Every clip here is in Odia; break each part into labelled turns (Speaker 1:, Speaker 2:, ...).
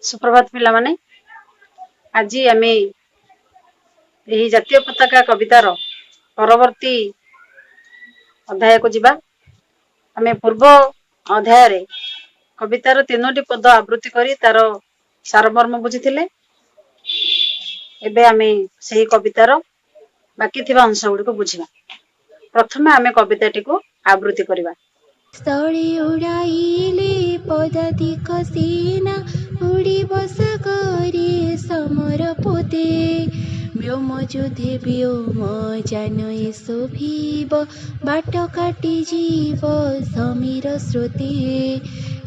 Speaker 1: सुप्रभात पिला माने आज आम यही जातीय पताका कवितार परवर्ती अध्याय को जीवा। आम पूर्व अध्याय रे कवितार 3टी पद आवृत्ति करी तार सारमर्म बुझीथिले। एबे आमे सही कवितार बाकी थिबा अंश गुडी को बुझिबा। प्रथमे आमे कविताटी को आवृत्ति करिबा।
Speaker 2: स्थळे उडाइले पदातिक सेना उडिब सागरे समर पोते व्योम युद्धे व्योम जान शोभिब बाट काटी जीव समीर स्रोते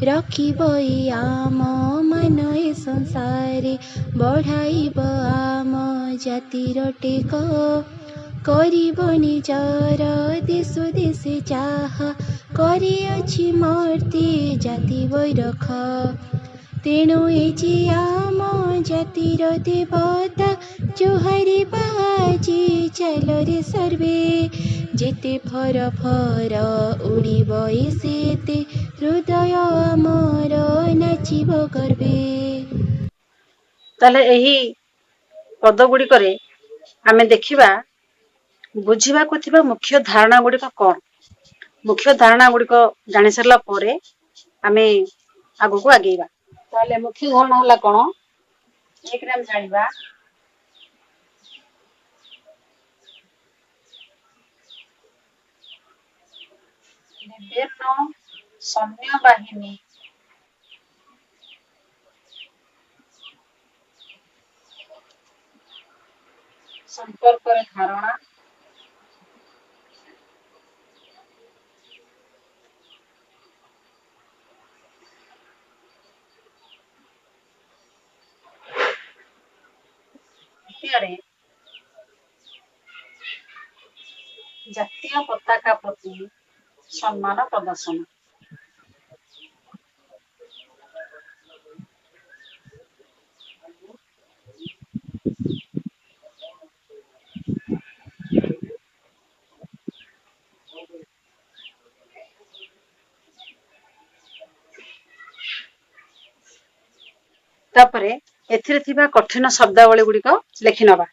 Speaker 2: रखिब आम मान ए संसारे बढ़ाइब आम जातिर टेक करिब निजर देश देश चाह करिअछि मर्त्ते जाति वैरख तेणु एजी आम जातिर देवता जुहारी बाजी चल रे सर्वे जेते फर फर उड़िब सेते हृदय आमर नाचिब गर्वे।
Speaker 1: ताले एही पद गुडी करे आमे देखिबा बुझिबा को थिबा मुख्य धारणा गुडी का कोन। मुख्य धारणा गुडी को जानि सरला परे आमे आगु को आगेबा। ताले मुख्य धारणा हला कोन एक नाम जानिबा विभिन्न सैन्य बाहिनी संपर्क रे धारणा जातीय पताका प्रति सम्मान प्रदर्शन। तापरे एथिरे थिबा कठिन शब्दावली गुडी को लेखि नबा।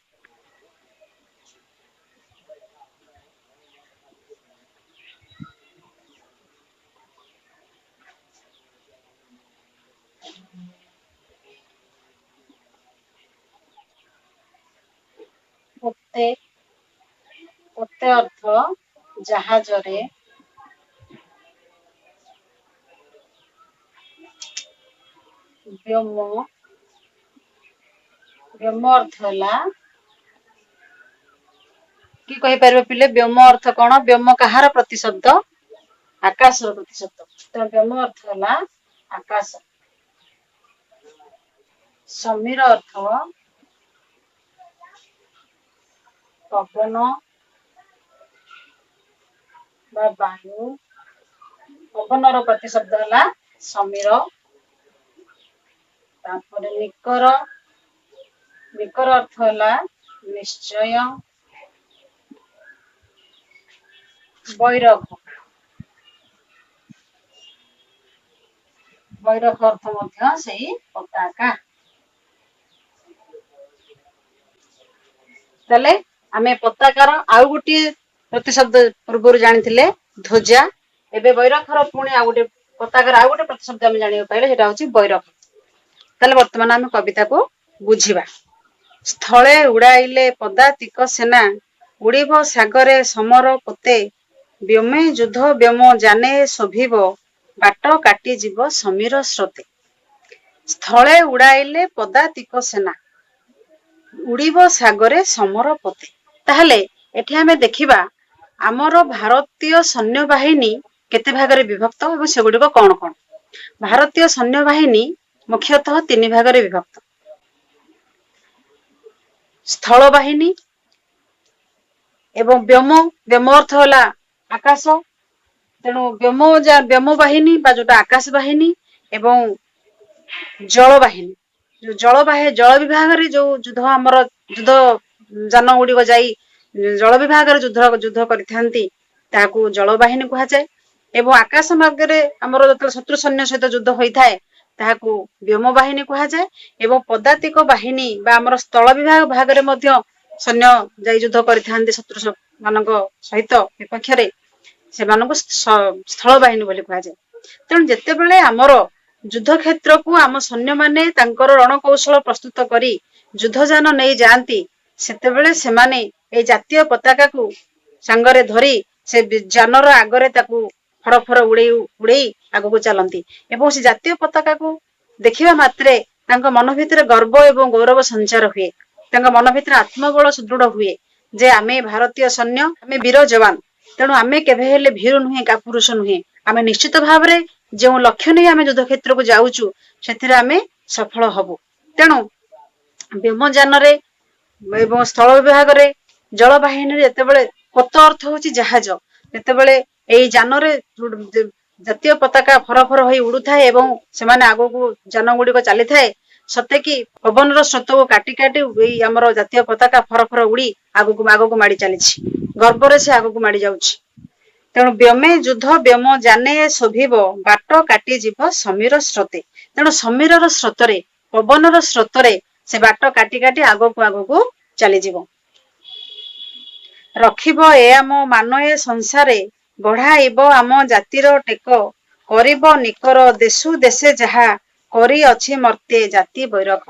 Speaker 1: पोते पोते अर्थ जहाज रे व्योम व्योम अर्थ हला कि कहि परबे पिले व्योम अर्थ कोन। व्योम कहार प्रतिशब्द आकाश रो प्रतिशब्द। तो व्योम अर्थ हला आकाश। समीर अर्थ पवन बा वायु। पवन रो प्रतिशब्द हला समीर। तापर निकर निकर अर्थ हला निश्चय। वैरख वैरख अर्थ मध्य सही पताका। तले आमे पताकार आउ गुटी प्रतिशब्द पूर्व जानिथिले ध्वजा। एबे वैरखर पुणी आ गुटे पताकार आ गुटे प्रतिशब्द आमे जानियो पाइले सेटा होची वैरख। तले वर्तमान आमे कविता को बुझिबा। स्थळे उडाइले पदातिक सेना उड़िब सागरे समर पोते व्योमे युद्ध व्योम जाने शोभिब बाट काटी जीव समीर स्रोते। स्थळे उडाइले पदातिक सेना उड़िब सागरे समर पोते। ताहले एठी आमे देखिबा आमर भारतीय सैन्य बाहिनी केते भागरे विभक्त एवं सेगुडी को कोन कोन। भारतीय सैन्य बाहिनी मुख्यतः 3 भागरे विभक्त। स्थल बाहिनी एवं व्योम व्योम अर्थ होला आकाश। तेणु व्योम बाहिनी बा जोटा आकाश बाहिनी एवं जल बाहिनी। जो जल विभाग रे जो युद्ध हमर युद्ध जान गुडी को जाई जल विभाग रे युद्ध करिथांती ताकू जल बाहिनी कहा जाय। एवं आकाश मार्ग रे हमर जत शत्रु सैन्य सहित युद्ध होई थाए ତାହାକୁ ବ୍ଯୋମ ବାହିନୀ କୁହାଯାଏ ଏବଂ ପଦାତିକ ବାହିନୀ ବା ଆମର ସ୍ଥଳ ବିଭାଗ ଭାଗରେ ମଧ୍ୟ ସୈନ୍ୟ ଯାଇ ଯୁଦ୍ଧ କରିଥାନ୍ତି ଶତ୍ରୁ ମାନଙ୍କ ସହିତ ବିପକ୍ଷରେ, ସେମାନଙ୍କୁ ସ୍ଥଳ ବାହିନୀ ବୋଲି କୁହାଯାଏ। ତେଣୁ ଯେତେବେଳେ ଆମର ଯୁଦ୍ଧ କ୍ଷେତ୍ରକୁ ଆମ ସୈନ୍ୟମାନେ ତାଙ୍କର ରଣକୌଶଳ ପ୍ରସ୍ତୁତ କରି ଯୁଦ୍ଧଯାନ ନେଇ ଯାଆନ୍ତି, ସେତେବେଳେ ସେମାନେ ଏଇ ଜାତୀୟ ପତାକାକୁ ସାଙ୍ଗରେ ଧରି ସେ ଯାନର ଆଗରେ ତାକୁ ଫଡ ଫଡ ଉଡେଇ ଆଗକୁ ଚାଲନ୍ତି ଏବଂ ସେ ଜାତୀୟ ପତାକାକୁ ଦେଖିବା ମାତ୍ରେ ତାଙ୍କ ମନ ଭିତରେ ଗର୍ବ ଏବଂ ଗୌରବ ସଞ୍ଚାର ହୁଏ। ତାଙ୍କ ମନ ଭିତରେ ଆତ୍ମବଳ ସୁଦୃଢ ହୁଏ ଯେ ଆମେ ଭାରତୀୟ ସୈନ୍ୟ, ଆମେ ବୀର ଯବାନ। ତେଣୁ ଆମେ କେବେ ହେଲେ ଭୀରୁ ନୁହେଁ, କାପୁରୁଷ ନୁହେଁ। ଆମେ ନିଶ୍ଚିତ ଭାବରେ ଯେଉଁ ଲକ୍ଷ୍ୟ ନେଇ ଆମେ ଯୁଦ୍ଧ କ୍ଷେତ୍ରକୁ ଯାଉଛୁ ସେଥିରେ ଆମେ ସଫଳ ହବୁ। ତେଣୁ ବ୍ଯୋମଯାନରେ ଏବଂ ସ୍ଥଳ ବିଭାଗରେ, ଜଳବାହିନୀରେ ଯେତେବେଳେ ପୋତ ଅର୍ଥ ହଉଛି ଜାହାଜ, ଯେତେବେଳେ ଏଇ ଯାନରେ ଜାତୀୟ ପତାକା ଫର ଫର ହୋଇ ଉଡୁଥାଏ ଏବଂ ସେମାନେ ଆଗକୁ ଯାନ ଗୁଡିକ ଚାଲିଥାଏ, ସତେକି ପବନର ସ୍ରୋତକୁ କାଟି କାଟି ଏଇ ଆମର ଜାତୀୟ ପତାକା ଫର ଫର ଉଡି ଆଗକୁ ମାଡି ଚାଲିଛି, ଗର୍ବରେ ସେ ଆଗକୁ ମାଡି ଯାଉଛି। ତେଣୁ ବ୍ଯୋମେ ଯୁଦ୍ଧ ବ୍ଯୋମ ଯାନେ ଶୋଭିବ, ବାଟ କାଟି ଯିବ ସମୀର ସ୍ରୋତେ। ତେଣୁ ସମୀରର ସ୍ରୋତରେ, ପବନର ସ୍ରୋତରେ ସେ ବାଟ କାଟି କାଟି ଆଗକୁ ଚାଲିଯିବ। ରଖିବ ଏ ଆମ ମାନ ଏ ସଂସାରେ, ବଢାଇବ ଆମ ଜାତିର ଟେକ, କରିବ ନିକର ଦେଶୁ ଦେଶେ ଯାହା, କରି ଅଛି ମର୍ତ୍ତେ ଜାତି ବୈରଖ।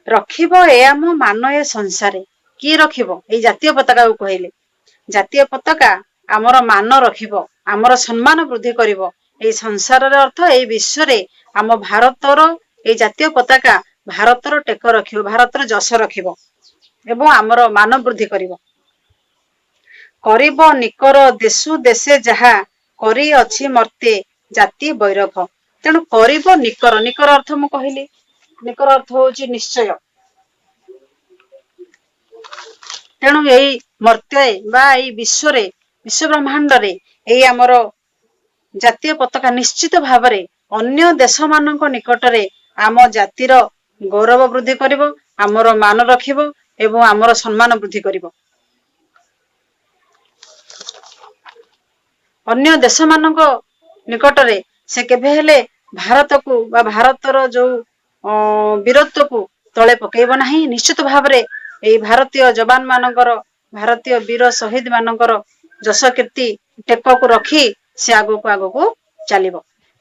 Speaker 1: ରଖିବ ଏ ଆମ ମାନ ଏ ସଂସାରେ, କିଏ ରଖିବ? ଏଇ ଜାତୀୟ ପତାକାକୁ କହିଲେ। ଜାତୀୟ ପତାକା ଆମର ମାନ ରଖିବ, ଆମର ସମ୍ମାନ ବୃଦ୍ଧି କରିବ। ଏଇ ସଂସାରର ଅର୍ଥ ଏଇ ବିଶ୍ୱରେ ଆମ ଭାରତର ଏଇ ଜାତୀୟ ପତାକା ଭାରତର ଟେକ ରଖିବ, ଭାରତର ଯଶ ରଖିବ ଏବଂ ଆମର ମାନ ବୃଦ୍ଧି କରିବ। କରିବ ନିକର ଦେଶୁ ଦେଶେ ଯାହା, କରି ଅଛି ମର୍ତ୍ତେ ଜାତି ବୈରଖ। ତେଣୁ କରିବ ନିକର, ନିକର ଅର୍ଥ ମୁଁ କହିଲି, ନିକର ଅର୍ଥ ହଉଛି ନିଶ୍ଚୟ। ତେଣୁ ଏଇ ମର୍ତ୍ତେ ବା ଏଇ ବିଶ୍ୱରେ, ବିଶ୍ୱ ବ୍ରହ୍ମାଣ୍ଡରେ ଏଇ ଆମର ଜାତୀୟ ପତାକା ନିଶ୍ଚିତ ଭାବରେ ଅନ୍ୟ ଦେଶ ମାନଙ୍କ ନିକଟରେ ଆମ ଜାତିର ଗୌରବ ବୃଦ୍ଧି କରିବ, ଆମର ମାନ ରଖିବ ଏବଂ ଆମର ସମ୍ମାନ ବୃଦ୍ଧି କରିବ। ଅନ୍ୟ ଦେଶ ମାନଙ୍କ ନିକଟରେ ସେ କେବେ ହେଲେ ଭାରତକୁ ବା ଭାରତର ଯୋଉ ବୀରତ୍ୱକୁ ତଳେ ପକେଇବ ନାହିଁ। ନିଶ୍ଚିତ ଭାବରେ ଏଇ ଭାରତୀୟ ଯବାନ ମାନଙ୍କର, ଭାରତୀୟ ବୀର ଶହୀଦ ମାନଙ୍କର ଯଶ କୀର୍ତ୍ତି ଟେକକୁ ରଖି ସେ ଆଗକୁ ଚାଲିବ।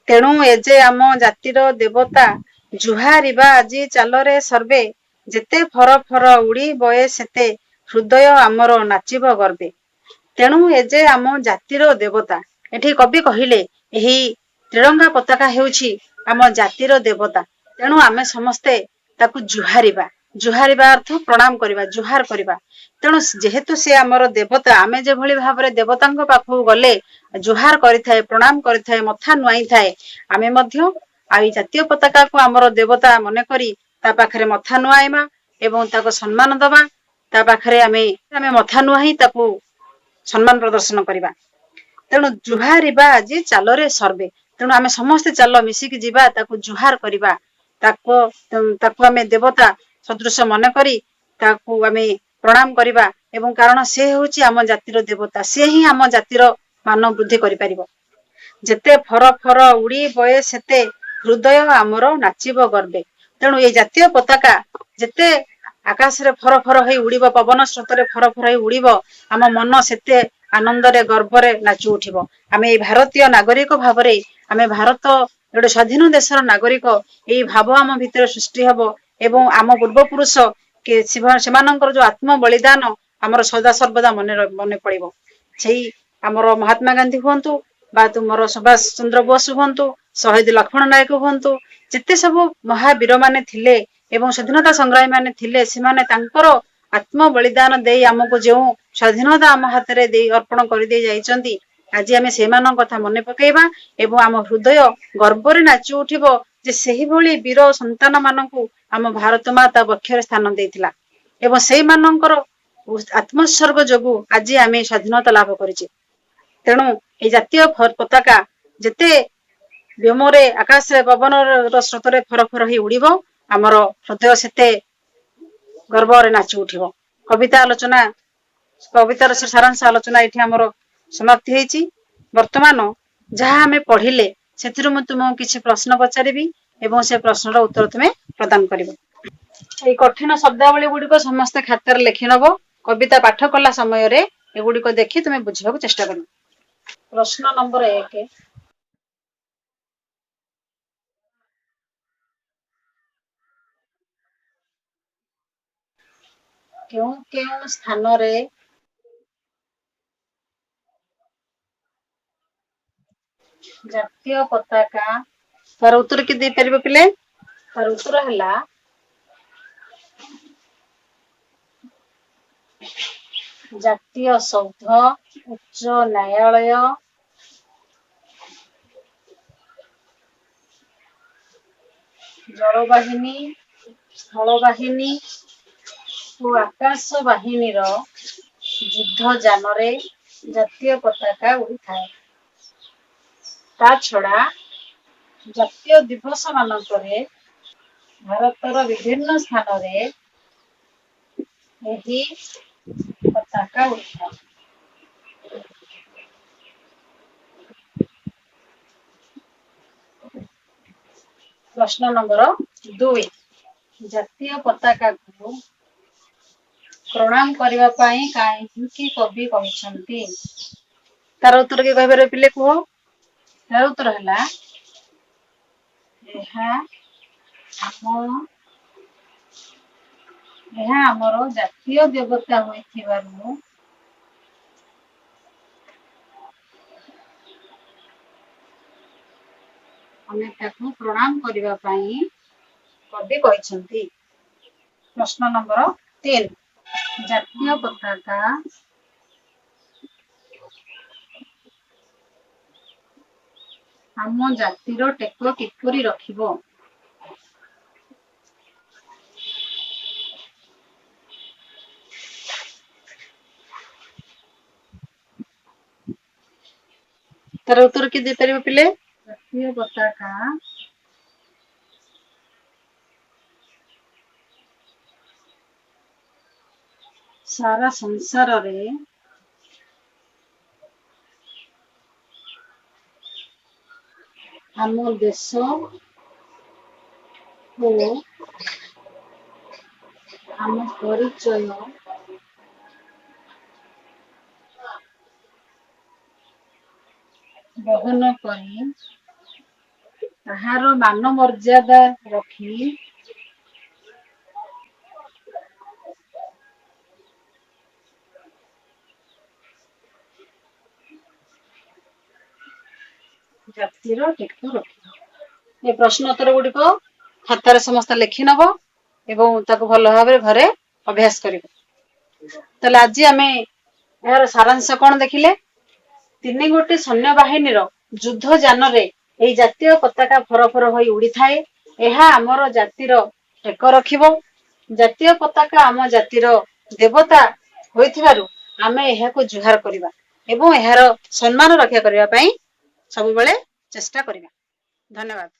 Speaker 1: ତେଣୁ ଏ ଯେ ଆମ ଜାତିର ଦେବତା, ଜୁହାରିବା ଆଜି ଚାଲରେ ସର୍ବେ, ଯେତେ ଫର ଫର ଉଡି ବଏ ସେତେ, ହୃଦୟ ଆମର ନାଚିବ ଗର୍ବେ। ତେଣୁ ଏ ଯେ ଆମ ଜାତିର ଦେବତା, ଏଠି କବି କହିଲେ ଏହି ତ୍ରିରଙ୍ଗା ପତାକା ହେଉଛି ଆମ ଜାତିର ଦେବତା। ତେଣୁ ଆମେ ସମସ୍ତେ ତାକୁ ଜୁହାରିବା। ଜୁହାରିବା ଅର୍ଥ ପ୍ରଣାମ କରିବା, ଜୁହାର କରିବା। ତେଣୁ ଯେହେତୁ ସେ ଆମର ଦେବତା, ଆମେ ଯେଭଳି ଭାବରେ ଦେବତାଙ୍କ ପାଖକୁ ଗଲେ ଜୁହାର କରିଥାଏ, ପ୍ରଣାମ କରିଥାଏ, ମଥା ନୁଆଇଥାଏ, ଆମେ ମଧ୍ୟ ଏଇ ଜାତୀୟ ପତାକାକୁ ଆମର ଦେବତା ମନେକରି ତା ପାଖରେ ମଥା ନୁଆଇବା ଏବଂ ତାକୁ ସମ୍ମାନ ଦବା। ତା ପାଖରେ ଆମେ ମଥା ନୁଆଇ ତାକୁ ସମ୍ମାନ ପ୍ରଦର୍ଶନ କରିବା। ତେଣୁ ଜୁହାରିବା ଆଜି ଚାଲରେ ସର୍ବେ। ତେଣୁ ଆମେ ସମସ୍ତେ ଚାଲ ମିଶିକି ଯିବା, ତାକୁ ଜୁହାର କରିବା, ତାକୁ ଆମେ ଦେବତା ସଦୃଶ ମନେକରି ତାକୁ ଆମେ ପ୍ରଣାମ କରିବା ଏବଂ କାରଣ ସେ ହେଉଛି ଆମ ଜାତିର ଦେବତା, ସେ ହିଁ ଆମ ଜାତିର ମାନ ବୃଦ୍ଧି କରିପାରିବ। ଯେତେ ଫର ଫର ଉଡି ବଏ ସେତେ, ହୃଦୟ ଆମର ନାଚିବ ଗର୍ବେ। ତେଣୁ ଏଇ ଜାତୀୟ ପତାକା ଯେତେ ଆକାଶରେ ଫର ଫର ହେଇ ଉଡିବ, ପବନ ସ୍ରୋତରେ ଫର ଫର ହେଇ ଉଡିବ, ଆମ ମନ ସେତେ ଆନନ୍ଦରେ ଗର୍ବରେ ନାଚି ଉଠିବ। ଆମେ ଏଇ ଭାରତୀୟ ନାଗରିକ ଭାବରେ, ଆମେ ଭାରତ ଗୋଟେ ସ୍ୱାଧୀନ ଦେଶର ନାଗରିକ, ଏଇ ଭାବ ଆମ ଭିତରେ ସୃଷ୍ଟି ହବ ଏବଂ ଆମ ପୂର୍ବ ପୁରୁଷ ସେମାନଙ୍କର ଯୋଉ ଆତ୍ମ ବଳିଦାନ ଆମର ସଦା ସର୍ବଦା ମନେ ପଡିବ। ସେଇ ଆମର ମହାତ୍ମା ଗାନ୍ଧୀ ହୁଅନ୍ତୁ ବା ତୁମର ସୁଭାଷ ଚନ୍ଦ୍ର ବୋଷ ହୁଅନ୍ତୁ, ଶହୀଦ ଲକ୍ଷ୍ମଣ ନାୟକ ହୁଅନ୍ତୁ, ଯେତେ ସବୁ ମହାବୀର ମାନେ ଥିଲେ ଏବଂ ସ୍ୱାଧୀନତା ସଂଗ୍ରାମୀ ମାନେ ଥିଲେ, ସେମାନେ ତାଙ୍କର ଆତ୍ମ ବଳିଦାନ ଦେଇ ଆମକୁ ଯେଉଁ ସ୍ୱାଧୀନତା ଆମ ହାତରେ ଦେଇ ଅର୍ପଣ କରିଦେଇ ଯାଇଛନ୍ତି, ଆଜି ଆମେ ସେମାନଙ୍କ କଥା ମନେ ପକେଇବା ଏବଂ ଆମ ହୃଦୟ ଗର୍ବରେ ନାଚି ଉଠିବ ଯେ ସେହିଭଳି ବୀର ସନ୍ତାନ ମାନଙ୍କୁ ଆମ ଭାରତ ମା ତା ବକ୍ଷରେ ସ୍ଥାନ ଦେଇଥିଲା ଏବଂ ସେଇମାନଙ୍କର ଆତ୍ମୋତ୍ସର୍ଗ ଯୋଗୁ ଆଜି ଆମେ ସ୍ୱାଧୀନତା ଲାଭ କରିଛେ। ତେଣୁ ଏଇ ଜାତୀୟ ପତାକା ଯେତେ ବ୍ଯୋମରେ, ଆକାଶରେ, ପବନର ସ୍ରୋତରେ ଫର ଫର ହେଇ ଉଡିବ, ଆମର ହୃଦୟ ସେତେ ଗର୍ବରେ ନାଚି ଉଠିବ। କବିତାର ସାରାଂଶ ଆଲୋଚନା ଏଠି ଆମର ସମାପ୍ତି ହେଇଛି। ବର୍ତ୍ତମାନ ଯାହା ଆମେ ପଢିଲେ ସେଥିରୁ ମୁଁ ତୁମକୁ କିଛି ପ୍ରଶ୍ନ ପଚାରିବି ଏବଂ ସେ ପ୍ରଶ୍ନର ଉତ୍ତର ତୁମେ ପ୍ରଦାନ କରିବ। এই କଠିନ ଶବ୍ଦାବଳୀ ଗୁଡିକ ସମସ୍ତେ ଖାତାରେ ଲେଖି ନବ। କବିତା ପାଠ କଲା ସମୟରେ ଏଗୁଡିକ ଦେଖି ତୁମେ ବୁଝିବାକୁ ଚେଷ୍ଟା କରିବ। ପ୍ରଶ୍ନ ନମ୍ବର 1, କେଉଁ କେଉଁ ସ୍ଥାନରେ ଜାତୀୟ ପତାକା, ତାର ଉତ୍ତର କି ଦେଇପାରିବ ପିଲେ? ତାର ଉତ୍ତର ହେଲା ଜାତୀୟ ସୌଧ, ଉଚ୍ଚ ନ୍ୟାୟାଳୟ, ଜଳବାହିନୀ, ସ୍ଥଳବାହିନୀ ଓ ଆକାଶ ବାହିନୀର ଯୁଦ୍ଧ ଯାନରେ ଜାତୀୟ ପତାକା ଉଡିଥାଏ। ତା ଛଡା ଜାତୀୟ ଦିବସ ମାନଙ୍କରେ ଭାରତର ବିଭିନ୍ନ ସ୍ଥାନରେ ଏହି ପତାକା ଉଡିଥାଏ। ପ୍ରଶ୍ନ ନମ୍ବର 2, ଜାତୀୟ ପତାକାକୁ ପ୍ରଣାମ କରିବା ପାଇଁ କାହିଁକି କବି କହିଛନ୍ତି? ତାର ଉତ୍ତର କିଏ କହିପାରିବେ ପିଲେ କୁହ? ତାର ଉତ୍ତର ହେଲା ଏହା ଆମର ଜାତୀୟ ଦେବତା ହୋଇଥିବାରୁ ଆମେ ତାକୁ ପ୍ରଣାମ କରିବା ପାଇଁ କବି କହିଛନ୍ତି। ପ୍ରଶ୍ନ ନମ୍ବର 3, ଜାତୀୟ ପତାକା ଆମ ଜାତିର ଟେକ କିପରି ରଖିବ? ତାର ଉତ୍ତର କିଏ ଦେଇପାରିବ ପିଲେ? ଜାତୀୟ ପତାକା ସାରା ସଂସାରରେ ଆମ ଦେଶ ଓ ଆମ ପରିଚୟ ବହନ କରି ତାହାର ମାନ ମର୍ଯ୍ୟାଦା ରଖି ଜାତିର ଟେକ ରଖିବ। ଏ ପ୍ରଶ୍ନ ଉତ୍ତର ଗୁଡିକ ଖାତାରେ ସମସ୍ତେ ଲେଖି ନବ ଏବଂ ତାକୁ ଭଲ ଭାବରେ ଘରେ ଅଭ୍ୟାସ କରିବ। ତାହେଲେ ଆଜି ଆମେ ଏହାର ସାରାଂଶ କଣ ଦେଖିଲେ? 3 ଗୋଟି ସୈନ୍ୟବାହିନୀର ଯୁଦ୍ଧ ଯାନରେ ଏହି ଜାତୀୟ ପତାକା ଫରଫର ହୋଇ ଉଡିଥାଏ। ଏହା ଆମର ଜାତିର ଟେକ ରଖିବ। ଜାତୀୟ ପତାକା ଆମ ଜାତିର ଦେବତା ହୋଇଥିବାରୁ ଆମେ ଏହାକୁ ଜୁହାର କରିବା ଏବଂ ଏହାର ସମ୍ମାନ ରକ୍ଷା କରିବା ପାଇଁ ସବୁବେଳେ ଚେଷ୍ଟା କରିବା। ଧନ୍ୟବାଦ।